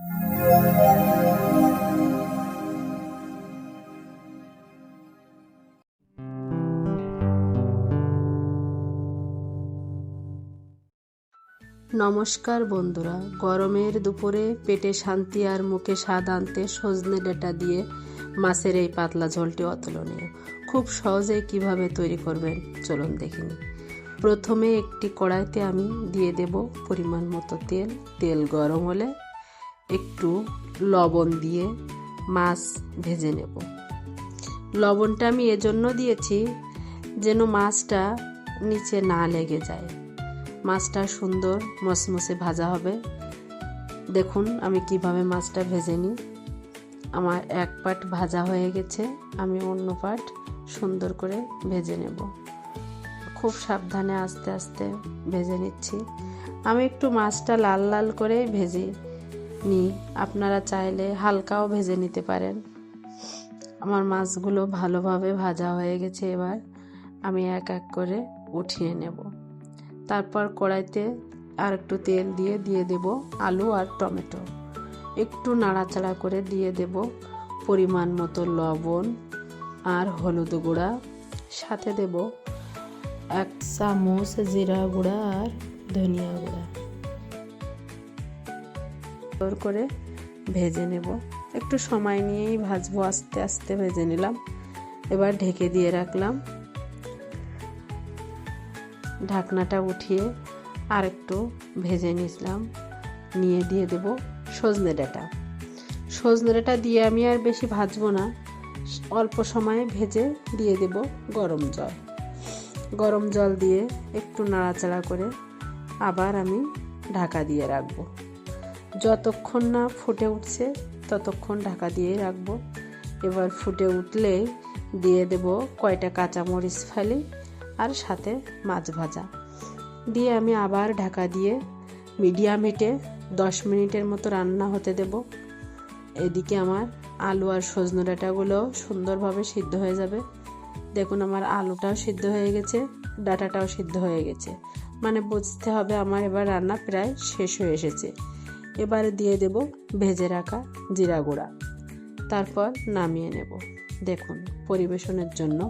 নমস্কার বন্ধুরা, গরমের দুপুরে পেটে শান্তি আর মুখে স্বাদ আনতে সজনে ডাঁটা দিয়ে মাছের এই পাতলা ঝোলটি অতুলনীয়। খুব সহজেই কিভাবে তৈরি করবেন চলুন দেখে নিই। প্রথমে একটি কড়াইতে আমি দিয়ে দেব পরিমাণ মতো তেল। তেল গরম হলে একটু লবণ দিয়ে মাছ ভেজে নেব। লবণটা আমি এজন্য দিয়েছি যেন মাছটা নিচে না লেগে যায়। মাছটা সুন্দর মচমচে ভাজা হবে। দেখুন আমি কিভাবে মাছটা ভেজে নিই। আমার এক পাট ভাজা হয়ে গেছে, আমি অন্য পাট সুন্দর করে ভেজে নেব। খুব সাবধানে আস্তে আস্তে ভেজে নিচ্ছি। আমি একটু মাছটা লাল লাল করে ভেজে নিই, আপনারা চাইলে হালকাও ভেজে নিতে পারেন। আমার মাছগুলো ভালোভাবে ভাজা হয়ে গেছে। এবার আমি এক এক করে উঠিয়ে নেব। তারপর কড়াইতে আর একটু তেল দিয়ে দেব আলু আর টমেটো। একটু নাড়াচাড়া করে দিয়ে দেব পরিমাণ মতো লবণ আর হলুদ গুঁড়া, সাথে দেব 1 চামচ জিরা গুঁড়া আর ধনিয়া গুঁড়া। সুন্দর করে ভেজে নেব। একটু সময় নিয়েই ভাজবো, আস্তে আস্তে ভেজে নিলাম। এবার ঢেকে দিয়ে রাখলাম। ঢাকনাটা উঠিয়ে আর একটু ভেজে নিলাম। নিয়ে দিয়ে দেব সজনে ডাঁটা। সজনে ডাঁটা দিয়ে আমি আর বেশি ভাজবো না, অল্প সময়ে ভেজে দিয়ে দেব গরম জল। গরম জল দিয়ে একটু নাড়াচাড়া করে আবার আমি ঢাকা দিয়ে রাখবো। যতক্ষণ না ফুটে উঠছে ততক্ষণ ঢাকা দিয়ে রাখবো। এবার ফুটে উঠলে দিয়ে দেব কয়টা কাঁচামরিচ ফালি আর সাথে মাছ ভাজা দিয়ে আমি আবার ঢাকা দিয়ে মিডিয়াম হিটে 10 মিনিটের মতো রান্না হতে দেব। এদিকে আমার আলু আর সজনে ডাঁটাগুলো সুন্দরভাবে সিদ্ধ হয়ে যাবে। দেখুন আমার আলুটাও সিদ্ধ হয়ে গেছে, ডাঁটাটাও সিদ্ধ হয়ে গেছে, মানে বুঝতে হবে আমার এবার রান্না প্রায় শেষ হয়ে এসেছে। এবারে দিয়ে দেব ভেজে রাখা জিরা গুঁড়া, তারপর নামিয়ে নেব। দেখুন পরিবেশনের জন্য